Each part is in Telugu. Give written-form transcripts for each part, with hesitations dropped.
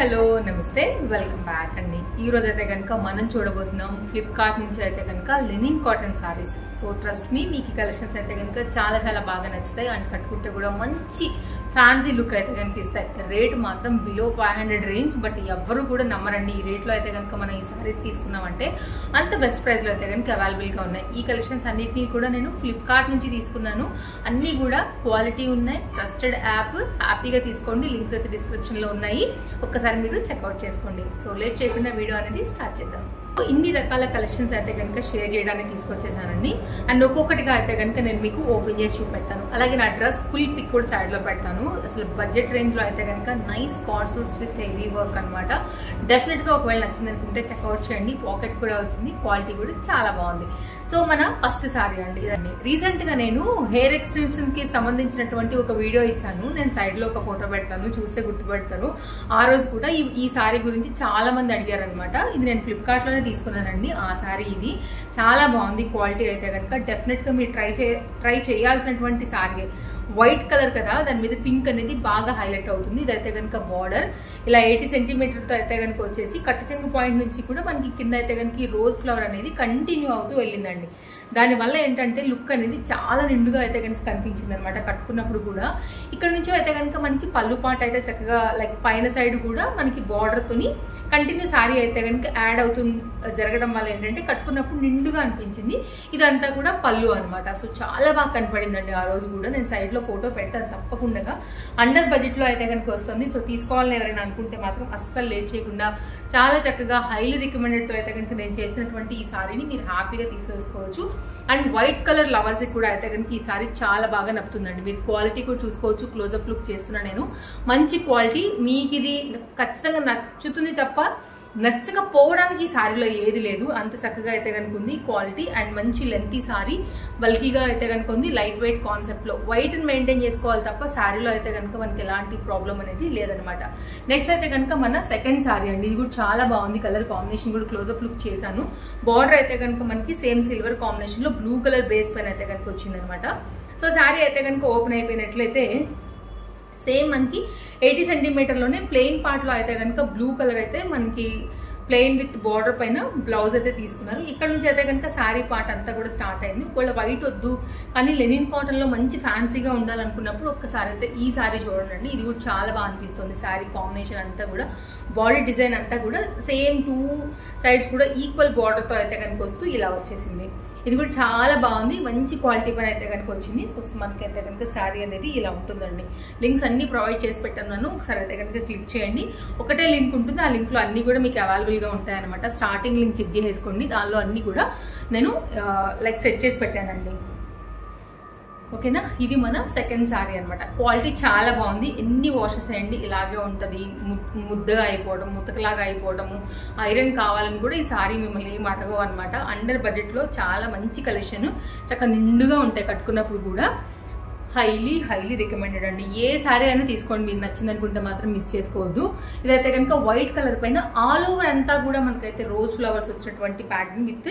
హలో నమస్తే వెల్కమ్ బ్యాక్ అండి. ఈ రోజు అయితే కనుక మనం చూడబోతున్నాం ఫ్లిప్కార్ట్ నుంచి అయితే కనుక linen cotton saris. So trust me మీకు కలెక్షన్స్ అయితే కనుక చాలా బాగా నచ్చుతాయి అండ్ కట్టుకుంటే కూడా మంచి ఫ్యాన్సీ లుక్ అయితే కనుక ఇస్తాయి. రేట్ మాత్రం బిలో 500 రేంజ్, బట్ ఎవ్వరు కూడా నమ్మరండి. ఈ రేట్లో అయితే కనుక మనం ఈ సారీస్ తీసుకున్నామంటే అంత బెస్ట్ ప్రైస్లో అయితే కనుక అవైలబుల్గా ఉన్నాయి. ఈ కలెక్షన్స్ అన్నిటినీ కూడా నేను ఫ్లిప్కార్ట్ నుంచి తీసుకున్నాను. అన్నీ కూడా క్వాలిటీ ఉన్నాయి, ట్రస్టెడ్ యాప్, హ్యాపీగా తీసుకోండి. లింక్స్ అయితే డిస్క్రిప్షన్లో ఉన్నాయి, ఒక్కసారి మీరు చెక్అవుట్ చేసుకోండి. సో లేట్ చేయకుండా వీడియో అనేది స్టార్ట్ చేద్దాం. ఇన్ని రకాల కలెక్షన్స్ అయితే కనుక షేర్ చేయడానికి తీసుకొచ్చేసానండి. అండ్ ఒక్కొక్కటిగా అయితే కనుక నేను మీకు ఓపెన్ చేసి చూపెడతాను. అలాగే నా డ్రెస్ ఫుల్ పిక్ కూడా సైడ్లో పెడతాను. అసలు బడ్జెట్ రేంజ్లో అయితే కనుక nice card suits with heavy work అనమాట. డెఫినెట్గా ఒకవేళ నచ్చింది అనుకుంటే చెక్అవుట్ చేయండి. పాకెట్ కూడా వచ్చింది, క్వాలిటీ కూడా చాలా బాగుంది. సో మన ఫస్ట్ సారీ అండి. రీసెంట్గా నేను హెయిర్ ఎక్స్టెన్షన్కి సంబంధించినటువంటి ఒక వీడియో ఇచ్చాను. నేను సైడ్లో ఒక ఫోటో పెడతాను, చూస్తే గుర్తుపెడతారు. ఆ రోజు కూడా ఈ సారీ గురించి చాలా మంది అడిగారు అనమాట. ఇది నేను ఫ్లిప్కార్ట్లోనే తీసుకున్నానండి. ఆ సారీ ఇది చాలా బాగుంది. క్వాలిటీ అయితే కనుక డెఫినెట్గా మీరు ట్రై చేయాల్సినటువంటి సారీ. వైట్ కలర్ కదా, దాని మీద పింక్ అనేది బాగా హైలైట్ అవుతుంది. ఇదైతే కనుక బార్డర్ ఇలా 80 సెంటీమీటర్తో అయితే కనుక వచ్చేసి కట్టు చెంగు పాయింట్ నుంచి కూడా మనకి కింద అయితే కనుక ఈ రోజ్ ఫ్లవర్ అనేది కంటిన్యూ అవుతూ వెళ్ళిందండి. దానివల్ల ఏంటంటే లుక్ అనేది చాలా నిండుగా అయితే కనుక కనిపించింది అనమాట కట్టుకున్నప్పుడు కూడా. ఇక్కడ నుంచి అయితే కనుక మనకి పళ్ళు పాట అయితే చక్కగా లైక్ పైన సైడ్ కూడా మనకి బార్డర్తోని కంటిన్యూ సారీ అయితే కనుక యాడ్ అవుతూ జరగడం వల్ల ఏంటంటే కట్టుకున్నప్పుడు నిండుగా అనిపించింది. ఇదంతా కూడా పళ్ళు అనమాట. సో చాలా బాగా కనపడిందండి ఆ రోజు కూడా. నేను సైడ్లో ఫోటో పెడతాను తప్పకుండా. అండర్ బడ్జెట్లో అయితే కనుక వస్తుంది. సో తీసుకోవాలని ఎవరైనా అనుకుంటే మాత్రం అస్సలు లేట్ చేయకుండా చాలా చక్కగా హైలీ రికమెండెడ్తో అయితే కనుక నేను చేసినటువంటి ఈ సారీని మీరు హ్యాపీగా తీసుకోవచ్చు. అండ్ వైట్ కలర్ లవర్స్కి కూడా అయితే కనుక ఈ సారీ చాలా బాగా నప్పుతుందండి. మీరు క్వాలిటీ కూడా చూసుకోవచ్చు. క్లోజప్ లుక్ చేస్తున్నా నేను. మంచి క్వాలిటీ, మీకు ఇది ఖచ్చితంగా నచ్చుతుంది తప్ప నచ్చకపోవడానికి ఈ సారీలో ఏది లేదు. అంత చక్కగా అయితే కనుక ఉంది క్వాలిటీ. అండ్ మంచి లెంతీ సారీ, బల్కీగా అయితే కనుక ఉంది. లైట్ వెయిట్ కాన్సెప్ట్లో వైట్ని మెయింటైన్ చేసుకోవాలి తప్ప సారీలో అయితే కనుక మనకి ఎలాంటి ప్రాబ్లం అనేది లేదనమాట. నెక్స్ట్ అయితే కనుక మన సెకండ్ సారీ అండి. ఇది కూడా చాలా బాగుంది. కలర్ కాంబినేషన్ కూడా క్లోజప్ లుక్ చేశాను. బార్డర్ అయితే కనుక మనకి సేమ్ సిల్వర్ కాంబినేషన్లో బ్లూ కలర్ బేస్ పైన అయితే కనుక వచ్చిందనమాట. సో సారీ అయితే కనుక ఓపెన్ అయిపోయినట్లయితే సేమ్ మనకి 80 సెంటీమీటర్లోనే ప్లెయిన్ పార్ట్లో అయితే కనుక బ్లూ కలర్ అయితే మనకి ప్లెయిన్ విత్ బార్డర్ పైన బ్లౌజ్ అయితే తీసుకున్నారు. ఇక్కడ నుంచి అయితే కనుక శారీ పార్ట్ అంతా కూడా స్టార్ట్ అయింది. ఒకవేళ వైట్ వద్దు కానీ లెనిన్ కాటన్లో మంచి ఫ్యాన్సీగా ఉండాలనుకున్నప్పుడు ఒక్కసారి అయితే ఈ శారీ చూడండి. ఇది కూడా చాలా బాగా అనిపిస్తుంది. శారీ కాంబినేషన్ అంతా కూడా, బాడీ డిజైన్ అంతా కూడా సేమ్ 2 సైడ్స్ కూడా ఈక్వల్ బార్డర్తో అయితే కనుక వస్తూ ఇలా వచ్చేసింది. ఇది కూడా చాలా బాగుంది. మంచి క్వాలిటీ పైన అయితే కనుక వచ్చింది. సో మనకి అయితే కనుక శారీ అనేది ఇలా ఉంటుందండి. లింక్స్ అన్ని ప్రొవైడ్ చేసి పెట్టాను. ఒకసారి అయితే కనుక క్లిక్ చేయండి. ఒకటే లింక్ ఉంటుంది. ఆ లింక్లో అన్ని కూడా మీకు అవైలబుల్గా ఉంటాయన్నమాట. స్టార్టింగ్ లింక్ చెక్ చేసుకోండి. దానిలో అన్ని కూడా నేను లైక్ సెట్ చేసి పెట్టానండి. ఓకేనా. ఇది మన సెకండ్ సారీ అనమాట. క్వాలిటీ చాలా బాగుంది. ఎన్ని వాషెస్ అయ్యండి ఇలాగే ఉంటుంది. ముద్దగా అయిపోవడం, ముతకలాగా అయిపోవడము, ఐరన్ కావాలని కూడా ఈ సారీ మిమ్మల్ని ఏం అడగవు అనమాట. అండర్ బడ్జెట్లో చాలా మంచి కలెక్షన్, చక్కగా నిండుగా ఉంటాయి కట్టుకున్నప్పుడు కూడా. హైలీ రికమెండెడ్ అండి. ఏ సారీ అయినా తీసుకోండి, మీకు నచ్చింది అనుకుంటే మాత్రం మిస్ చేసుకోవద్దు. ఇదైతే కనుక వైట్ కలర్ పైన ఆల్ ఓవర్ అంతా కూడా మనకైతే రోజ్ ఫ్లవర్స్ వచ్చినటువంటి pattern with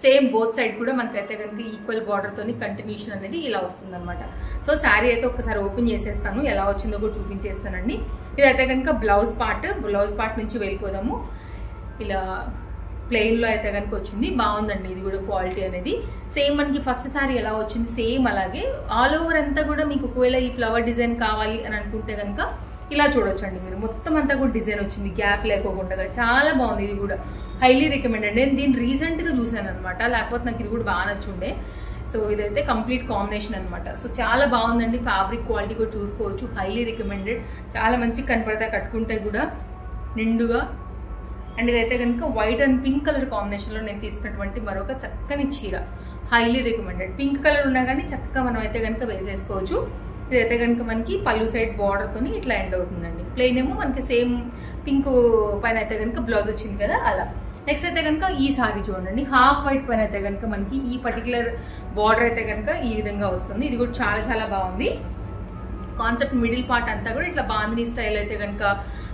same both side కూడా మనకైతే కనుక ఈక్వల్ బార్డర్తోని కంటిన్యూషన్ అనేది ఇలా వస్తుంది అనమాట. సో శారీ అయితే ఒకసారి ఓపెన్ చేసేస్తాను, ఎలా వచ్చిందో కూడా చూపించేస్తానండి. ఇదైతే కనుక బ్లౌజ్ పార్ట్ నుంచి వెళ్ళిపోదాము. ఇలా ప్లెయిన్లో అయితే కనుక వచ్చింది. బాగుందండి ఇది కూడా క్వాలిటీ అనేది. సేమ్ మనకి ఫస్ట్ సారీ ఎలా వచ్చింది సేమ్ అలాగే ఆల్ ఓవర్ అంతా కూడా మీకు ఒకవేళ ఈ ఫ్లవర్ డిజైన్ కావాలి అని అనుకుంటే కనుక ఇలా చూడొచ్చండి మీరు. మొత్తం అంతా కూడా డిజైన్ వచ్చింది గ్యాప్ లేకోకుండా. చాలా బాగుంది. ఇది కూడా హైలీ రికమెండెడ్. నేను దీన్ని రీసెంట్గా చూసాను అనమాట, లేకపోతే నాకు ఇది కూడా బాగా నచ్చుండే. సో ఇదైతే కంప్లీట్ కాంబినేషన్ అనమాట. సో చాలా బాగుందండి. ఫ్యాబ్రిక్ క్వాలిటీ కూడా చూసుకోవచ్చు. Highly recommended. చాలా మంచి కనపడతాయి కట్టుకుంటే కూడా నిండుగా. అండ్ ఇదైతే కనుక వైట్ అండ్ పింక్ కలర్ కాంబినేషన్లో నేను తీసుకున్నటువంటి మరొక చక్కని చీర. Highly recommended. పింక్ కలర్ ఉన్నా కానీ చక్కగా మనం అయితే కనుక వేసేసుకోవచ్చు. ఇదైతే కనుక మనకి పళ్ళు సైడ్ బార్డర్తో ఇట్లా ఎండ్ అవుతుందండి. ప్లెయిన్ ఏమో మనకి సేమ్ పింక్ పైన అయితే కనుక బ్లౌజ్ వచ్చింది కదా అలా. నెక్స్ట్ అయితే కనుక ఈ సారీ చూడండి. హాఫ్ వైట్ పైన అయితే కనుక మనకి ఈ పర్టికులర్ బార్డర్ అయితే కనుక ఈ విధంగా వస్తుంది. ఇది కూడా చాలా బాగుంది. కాన్సెప్ట్ మిడిల్ పార్ట్ అంతా కూడా ఇట్లా బాందిని స్టైల్ అయితే కనుక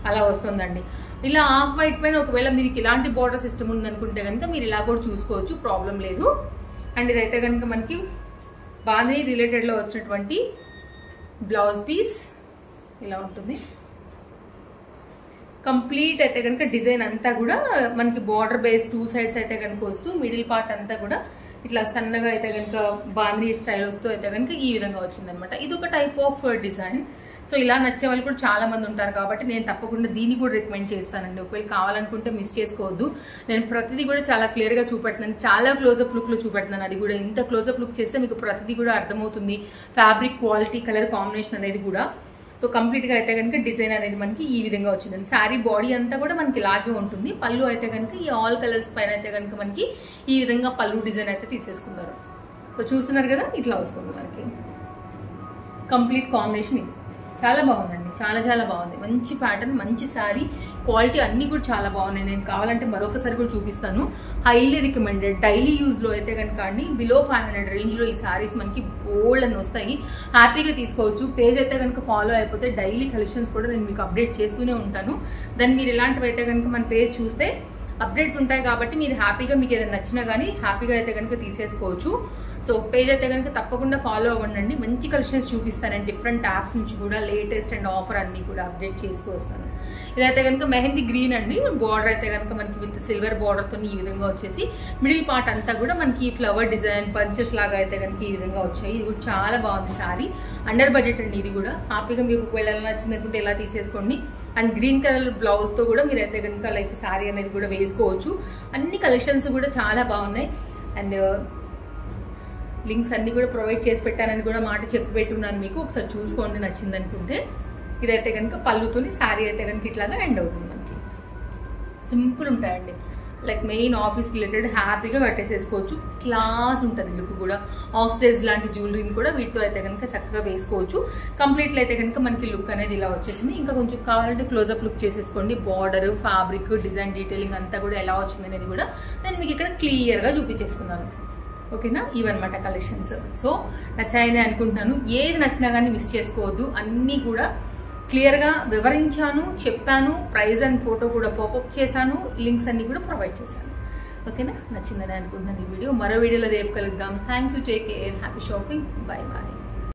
అలా వస్తుందండి. ఇలా హాఫ్ వైట్ పైన ఒకవేళ మీకు ఇలాంటి బార్డర్ సిస్టమ్ ఉందనుకుంటే కనుక మీరు ఇలా కూడా చూసుకోవచ్చు, ప్రాబ్లం లేదు. అండ్ ఇదైతే కనుక మనకి బాందిని రిలేటెడ్లో వచ్చినటువంటి బ్లౌజ్ పీస్ ఇలా ఉంటుంది. కంప్లీట్ అయితే కనుక డిజైన్ అంతా కూడా మనకి బార్డర్ బేస్ 2 సైడ్స్ అయితే కనుక వస్తూ మిడిల్ పార్ట్ అంతా కూడా ఇట్లా సన్నగా అయితే కనుక బాందీ స్టైల్ వస్తూ అయితే కనుక ఈ విధంగా వచ్చిందనమాట. ఇది ఒక టైప్ ఆఫ్ డిజైన్. సో ఇలా నచ్చే వాళ్ళు కూడా చాలా మంది ఉంటారు కాబట్టి నేను తప్పకుండా దీన్ని కూడా రికమెండ్ చేస్తానండి. ఒకవేళ కావాలనుకుంటే మిస్ చేసుకోవద్దు. నేను ప్రతిదీ కూడా చాలా క్లియర్గా చూపెడుతున్నాను, చాలా క్లోజప్ లుక్లో చూపెడుతున్నాను. అది కూడా ఇంత క్లోజప్ లుక్ చేస్తే మీకు ప్రతిదీ కూడా అర్థమవుతుంది, ఫ్యాబ్రిక్ క్వాలిటీ, కలర్ కాంబినేషన్ అనేది కూడా. సో కంప్లీట్గా అయితే కనుక డిజైన్ అనేది మనకి ఈ విధంగా వచ్చిందండి. శారీ బాడీ అంతా కూడా మనకి ఇలాగే ఉంటుంది. పళ్ళు అయితే కనుక ఈ ఆల్ కలర్స్ పైన అయితే కనుక మనకి ఈ విధంగా పళ్ళు డిజైన్ అయితే తీసేసుకున్నారు. సో చూస్తున్నారు కదా, ఇట్లా వస్తుంది మనకి కంప్లీట్ కాంబినేషన్. ఇది చాలా బాగుందండి, చాలా చాలా బాగుంది. మంచి ప్యాటర్న్, మంచి శారీ, క్వాలిటీ అన్నీ కూడా చాలా బాగున్నాయి. నేను కావాలంటే మరొకసారి కూడా చూపిస్తాను. Highly recommended. డైలీ యూజ్లో అయితే కనుక అండి బిలో 500 రేంజ్లో ఈ శారీస్ మనకి బోల్డ్ అని వస్తాయి. హ్యాపీగా తీసుకోవచ్చు. పేజ్ అయితే కనుక ఫాలో అయిపోతే డైలీ కలెక్షన్స్ కూడా నేను మీకు అప్డేట్ చేస్తూనే ఉంటాను. దాన్ని మీరు ఇలాంటివి అయితే కనుక మన పేజ్ చూస్తే అప్డేట్స్ ఉంటాయి కాబట్టి మీరు హ్యాపీగా మీకు ఏదైనా నచ్చినా కానీ హ్యాపీగా అయితే కనుక తీసేసుకోవచ్చు. సో పేజ్ అయితే కనుక తప్పకుండా ఫాలో అవ్వండి. మంచి కలెక్షన్స్ చూపిస్తానండి. డిఫరెంట్ యాప్స్ నుంచి కూడా లేటెస్ట్ అండ్ ఆఫర్ అన్ని కూడా అప్డేట్ చేస్తూ వస్తాను. ఇదైతే కనుక మెహందీ గ్రీన్ అండి. బార్డర్ అయితే కనుక మనకి విత్ సిల్వర్ బార్డర్తో ఈ విధంగా వచ్చేసి మిడిల్ పార్ట్ అంతా కూడా మనకి ఫ్లవర్ డిజైన్ పంచెస్ లాగా అయితే కనుక ఈ విధంగా వచ్చాయి. ఇది కూడా చాలా బాగుంది శారీ. అండర్ బడ్జెట్ అండి. ఇది కూడా హ్యాపీగా మీకు ఒకవేళ ఎలా నచ్చినట్టు ఎలా తీసేసుకోండి. అండ్ గ్రీన్ కలర్ బ్లౌజ్తో కూడా మీరైతే కనుక లైక్ శారీ అనేది కూడా వేసుకోవచ్చు. అన్ని కలెక్షన్స్ కూడా చాలా బాగున్నాయి. అండ్ లింక్స్ అన్ని కూడా ప్రొవైడ్ చేసి పెట్టానని కూడా మాట చెప్పి పెట్టున్నాను మీకు. ఒకసారి చూసుకోండి నచ్చింది అనుకుంటే. ఇదైతే కనుక పళ్ళుతోని శారీ అయితే కనుక ఇట్లాగా ఎండ్ అవుతుంది. మనకి సింపుల్ ఉంటాయండి. లైక్ మెయిన్ ఆఫీస్ రిలేటెడ్ హ్యాపీగా కట్టేసేసుకోవచ్చు. క్లాస్ ఉంటుంది లుక్ కూడా. ఆక్సిడైజ్ లాంటి జ్యువెలరీని కూడా వీటితో అయితే కనుక చక్కగా వేసుకోవచ్చు. కంప్లీట్లో అయితే కనుక మనకి లుక్ అనేది ఇలా వచ్చేసింది. ఇంకా కొంచెం కావాలంటే క్లోజప్ లుక్ చేసేసుకోండి. బార్డర్, ఫ్యాబ్రిక్, డిజైన్ డీటెయిలింగ్ అంతా కూడా ఎలా వచ్చింది అనేది కూడా నేను మీకు ఇక్కడ క్లియర్గా చూపించేస్తున్నాను. ఓకేనా, ఇవన్నమాట కలెక్షన్స్. సో నచ్చాయని అనుకుంటున్నాను. ఏది నచ్చినా కానీ మిస్ చేసుకోవద్దు. అన్నీ కూడా క్లియర్గా వివరించాను, చెప్పాను. ప్రైస్ అండ్ ఫోటో కూడా పాపప్ చేశాను. లింక్స్ అన్ని కూడా ప్రొవైడ్ చేశాను. ఓకేనా, నచ్చిందని అనుకుంటున్నాను ఈ వీడియో. మరో వీడియోలో రేపు కలుద్దాం. Thank you, take care, happy shopping, bye bye.